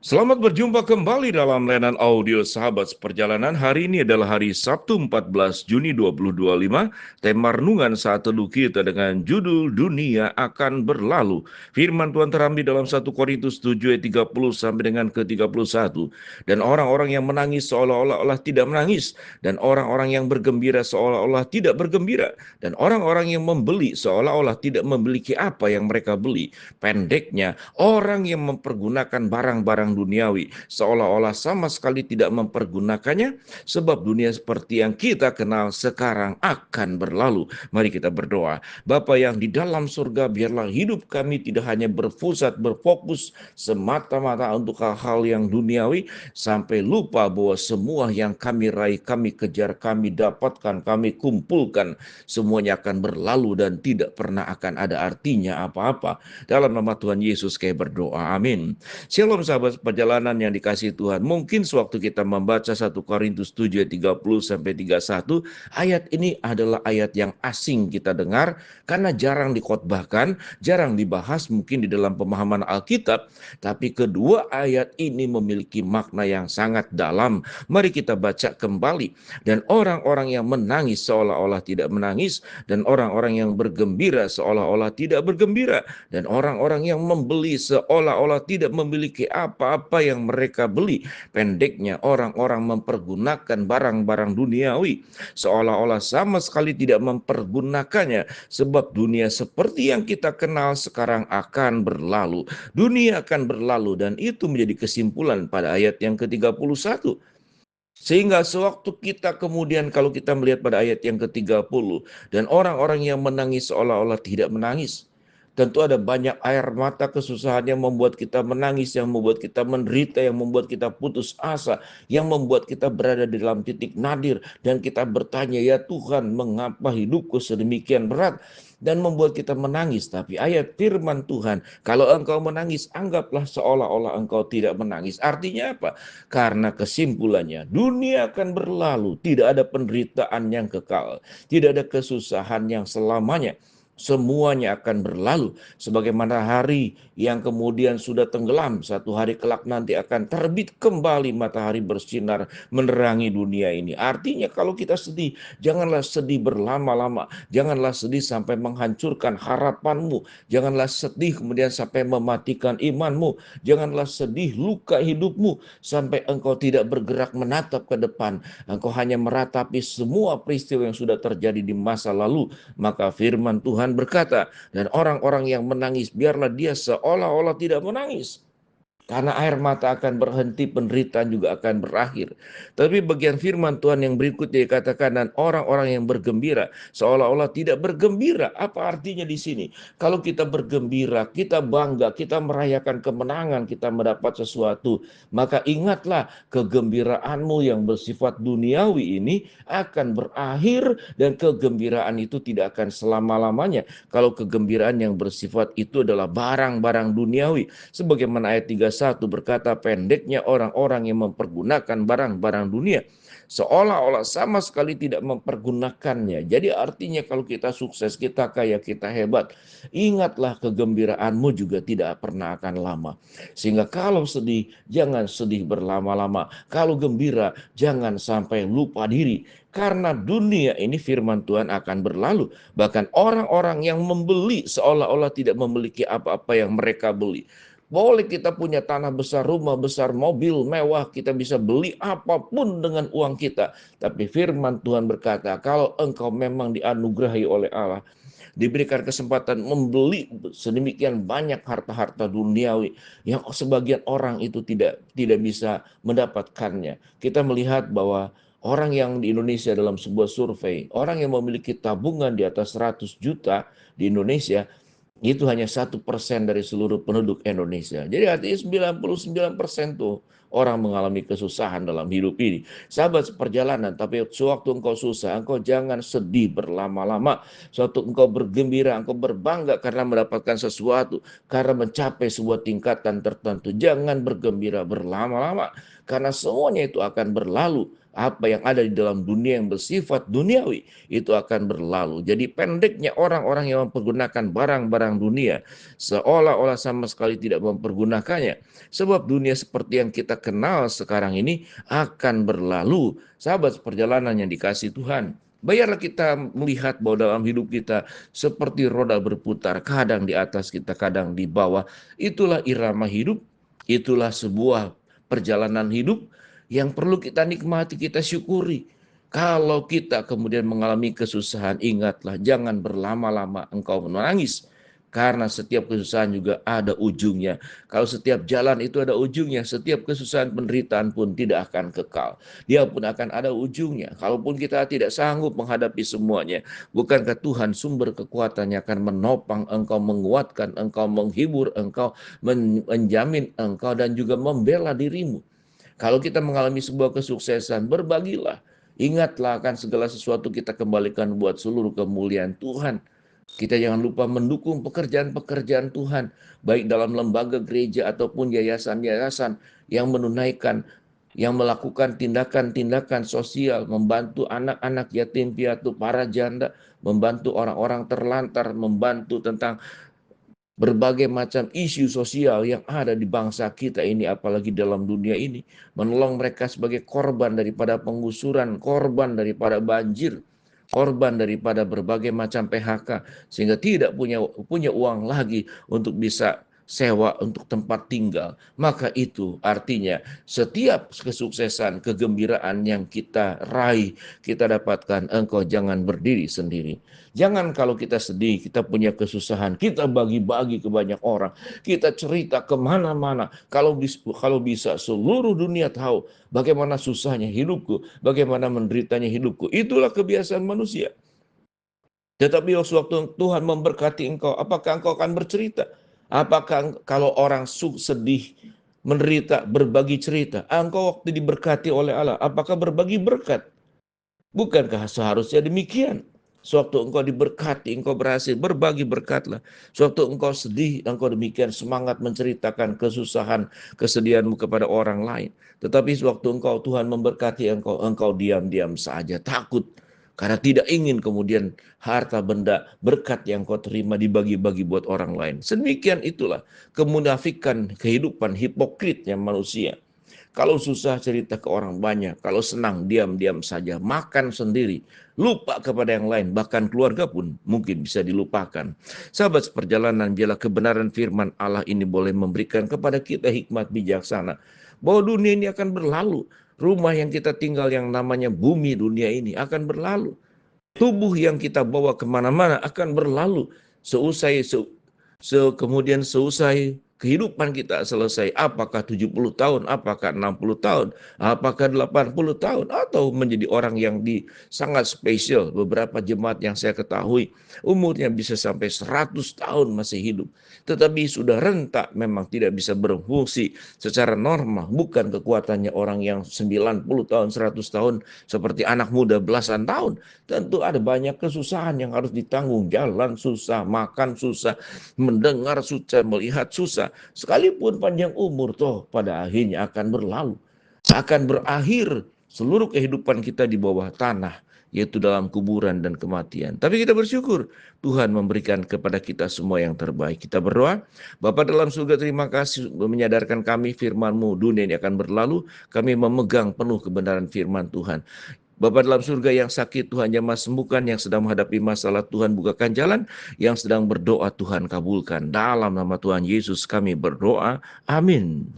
Selamat berjumpa kembali dalam layanan audio Sahabat Seperjalanan. Hari ini adalah hari Sabtu 14 Juni 2025. Tema renungan saat teduh kita dengan judul Dunia akan berlalu. Firman Tuhan terambil dalam 1 Korintus 7 ayat 30 sampai dengan ke-31. Dan orang-orang yang menangis seolah-olah tidak menangis, dan orang-orang yang bergembira seolah-olah tidak bergembira, dan orang-orang yang membeli seolah-olah tidak memiliki apa yang mereka beli. Pendeknya, orang yang mempergunakan barang-barang duniawi seolah-olah sama sekali tidak mempergunakannya, sebab dunia seperti yang kita kenal sekarang akan berlalu. Mari kita berdoa. Bapa yang di dalam surga, biarlah hidup kami tidak hanya berfokus semata-mata untuk hal-hal yang duniawi, sampai lupa bahwa semua yang kami raih, kami kejar, kami dapatkan, kami kumpulkan, semuanya akan berlalu dan tidak pernah akan ada artinya apa-apa. Dalam nama Tuhan Yesus kami berdoa, amin. Shalom sahabat perjalanan yang dikasihi Tuhan. Mungkin sewaktu kita membaca 1 Korintus 7 ayat 30 sampai 31, ayat ini adalah ayat yang asing kita dengar karena jarang dikhotbahkan, jarang dibahas mungkin di dalam pemahaman Alkitab, tapi kedua ayat ini memiliki makna yang sangat dalam. Mari kita baca kembali. Dan orang-orang yang menangis seolah-olah tidak menangis, dan orang-orang yang bergembira seolah-olah tidak bergembira, dan orang-orang yang membeli seolah-olah tidak memiliki apa-apa yang mereka beli. Pendeknya, orang-orang mempergunakan barang-barang duniawi seolah-olah sama sekali tidak mempergunakannya, sebab dunia seperti yang kita kenal sekarang akan berlalu. Dunia akan berlalu, dan itu menjadi kesimpulan pada ayat yang ke-31. Sehingga sewaktu kita kemudian kalau kita melihat pada ayat yang ke-30, dan orang-orang yang menangis seolah-olah tidak menangis. Tentu ada banyak air mata kesusahan yang membuat kita menangis, yang membuat kita menderita, yang membuat kita putus asa, yang membuat kita berada di dalam titik nadir, dan kita bertanya, ya Tuhan, mengapa hidupku sedemikian berat, dan membuat kita menangis. Tapi ayat firman Tuhan, kalau engkau menangis, anggaplah seolah-olah engkau tidak menangis. Artinya apa? Karena kesimpulannya, dunia akan berlalu, tidak ada penderitaan yang kekal, tidak ada kesusahan yang selamanya. Semuanya akan berlalu, sebagaimana hari yang kemudian sudah tenggelam, satu hari kelak nanti akan terbit kembali matahari bersinar menerangi dunia ini. Artinya kalau kita sedih, janganlah sedih berlama-lama, janganlah sedih sampai menghancurkan harapanmu, janganlah sedih kemudian sampai mematikan imanmu, janganlah sedih luka hidupmu sampai engkau tidak bergerak menatap ke depan, engkau hanya meratapi semua peristiwa yang sudah terjadi di masa lalu. Maka firman Tuhan berkata, dan orang-orang yang menangis, biarlah dia seolah-olah tidak menangis. Karena air mata akan berhenti, penderitaan juga akan berakhir. Tapi bagian firman Tuhan yang berikutnya dikatakan, dan orang-orang yang bergembira seolah-olah tidak bergembira. Apa artinya di sini? Kalau kita bergembira, kita bangga, kita merayakan kemenangan, kita mendapat sesuatu, maka ingatlah kegembiraanmu yang bersifat duniawi ini akan berakhir, dan kegembiraan itu tidak akan selama-lamanya. Kalau kegembiraan yang bersifat itu adalah barang-barang duniawi, sebagaimana ayat 31 berkata, pendeknya orang-orang yang mempergunakan barang-barang dunia seolah-olah sama sekali tidak mempergunakannya. Jadi artinya kalau kita sukses, kita kaya, kita hebat, ingatlah kegembiraanmu juga tidak pernah akan lama. Sehingga kalau sedih, jangan sedih berlama-lama. Kalau gembira, jangan sampai lupa diri. Karena dunia ini firman Tuhan akan berlalu. Bahkan orang-orang yang membeli seolah-olah tidak memiliki apa-apa yang mereka beli. Boleh kita punya tanah besar, rumah besar, mobil mewah, kita bisa beli apapun dengan uang kita. Tapi firman Tuhan berkata, kalau engkau memang dianugerahi oleh Allah, diberikan kesempatan membeli sedemikian banyak harta-harta duniawi yang sebagian orang itu tidak bisa mendapatkannya. Kita melihat bahwa orang yang di Indonesia dalam sebuah survei, orang yang memiliki tabungan di atas 100 juta di Indonesia, itu hanya 1% dari seluruh penduduk Indonesia. Jadi artinya 99% tuh orang mengalami kesusahan dalam hidup ini. Sahabat seperjalanan, tapi sewaktu engkau susah, engkau jangan sedih berlama-lama. Suatu engkau bergembira, engkau berbangga karena mendapatkan sesuatu, karena mencapai sebuah tingkatan tertentu. Jangan bergembira berlama-lama. karena semuanya itu akan berlalu. Apa yang ada di dalam dunia yang bersifat duniawi itu akan berlalu. Jadi pendeknya orang-orang yang mempergunakan barang-barang dunia seolah-olah sama sekali tidak mempergunakannya. Sebab dunia seperti yang kita kenal sekarang ini akan berlalu. Sahabat perjalanan yang dikasihi Tuhan, biarlah kita melihat bahwa dalam hidup kita seperti roda berputar, kadang di atas kita, kadang di bawah. Itulah irama hidup, itulah sebuah perjalanan hidup yang perlu kita nikmati, kita syukuri. Kalau kita kemudian mengalami kesusahan, ingatlah jangan berlama-lama engkau menangis. Karena setiap kesusahan juga ada ujungnya. Kalau setiap jalan itu ada ujungnya, setiap kesusahan penderitaan pun tidak akan kekal. Dia pun akan ada ujungnya. Kalaupun kita tidak sanggup menghadapi semuanya, bukankah Tuhan sumber kekuatannya akan menopang engkau, menguatkan engkau, menghibur engkau, menjamin engkau, dan juga membela dirimu. Kalau kita mengalami sebuah kesuksesan, berbagilah. Ingatlah akan segala sesuatu kita kembalikan buat seluruh kemuliaan Tuhan. Kita jangan lupa mendukung pekerjaan-pekerjaan Tuhan, baik dalam lembaga gereja ataupun yayasan-yayasan yang menunaikan, yang melakukan tindakan-tindakan sosial, membantu anak-anak yatim piatu, para janda, membantu orang-orang terlantar, membantu tentang berbagai macam isu sosial yang ada di bangsa kita ini, apalagi dalam dunia ini, menolong mereka sebagai korban daripada penggusuran, korban daripada banjir, korban daripada berbagai macam PHK, sehingga tidak punya uang lagi untuk bisa sewa untuk tempat tinggal. Maka itu artinya setiap kesuksesan, kegembiraan yang kita raih, kita dapatkan, engkau jangan berdiri sendiri. Jangan kalau kita sedih, kita punya kesusahan, kita bagi-bagi ke banyak orang, kita cerita kemana-mana. Kalau bisa seluruh dunia tahu bagaimana susahnya hidupku, bagaimana menderitanya hidupku. Itulah kebiasaan manusia. Tetapi waktu Tuhan memberkati engkau, apakah engkau akan bercerita? Apakah kalau orang sedih, menderita, berbagi cerita? Engkau waktu diberkati oleh Allah, apakah berbagi berkat? Bukankah seharusnya demikian? Sewaktu engkau diberkati, engkau berhasil, berbagi berkatlah. Sewaktu engkau sedih, engkau demikian semangat menceritakan kesusahan, kesedihanmu kepada orang lain. Tetapi sewaktu engkau Tuhan memberkati engkau diam-diam saja, takut. Karena tidak ingin kemudian harta benda berkat yang kau terima dibagi-bagi buat orang lain. Sedemikian itulah kemunafikan kehidupan hipokritnya manusia. Kalau susah cerita ke orang banyak, kalau senang diam-diam saja, makan sendiri, lupa kepada yang lain, bahkan keluarga pun mungkin bisa dilupakan. Sahabat seperjalanan, biarlah kebenaran firman Allah ini boleh memberikan kepada kita hikmat bijaksana, bahwa dunia ini akan berlalu. Rumah yang kita tinggal yang namanya bumi dunia ini akan berlalu. Tubuh yang kita bawa kemana-mana akan berlalu. Kemudian seusai kehidupan kita selesai, apakah 70 tahun, apakah 60 tahun, apakah 80 tahun, atau menjadi orang yang sangat spesial. Beberapa jemaat yang saya ketahui umurnya bisa sampai 100 tahun masih hidup, tetapi sudah rentak, memang tidak bisa berfungsi secara normal. Bukan kekuatannya orang yang 90 tahun, 100 tahun seperti anak muda belasan tahun. Tentu ada banyak kesusahan yang harus ditanggung, jalan susah, makan susah, mendengar susah, melihat susah. Sekalipun panjang umur, toh pada akhirnya akan berlalu. Akan berakhir seluruh kehidupan kita di bawah tanah, yaitu dalam kuburan dan kematian. Tapi kita bersyukur Tuhan memberikan kepada kita semua yang terbaik. Kita berdoa. Bapa dalam surga, terima kasih menyadarkan kami firman-Mu, dunia ini akan berlalu. Kami memegang penuh kebenaran firman Tuhan. Bapa dalam surga, yang sakit Tuhan jamah sembuhkan, yang sedang menghadapi masalah Tuhan bukakan jalan, yang sedang berdoa Tuhan kabulkan. Dalam nama Tuhan Yesus kami berdoa. Amin.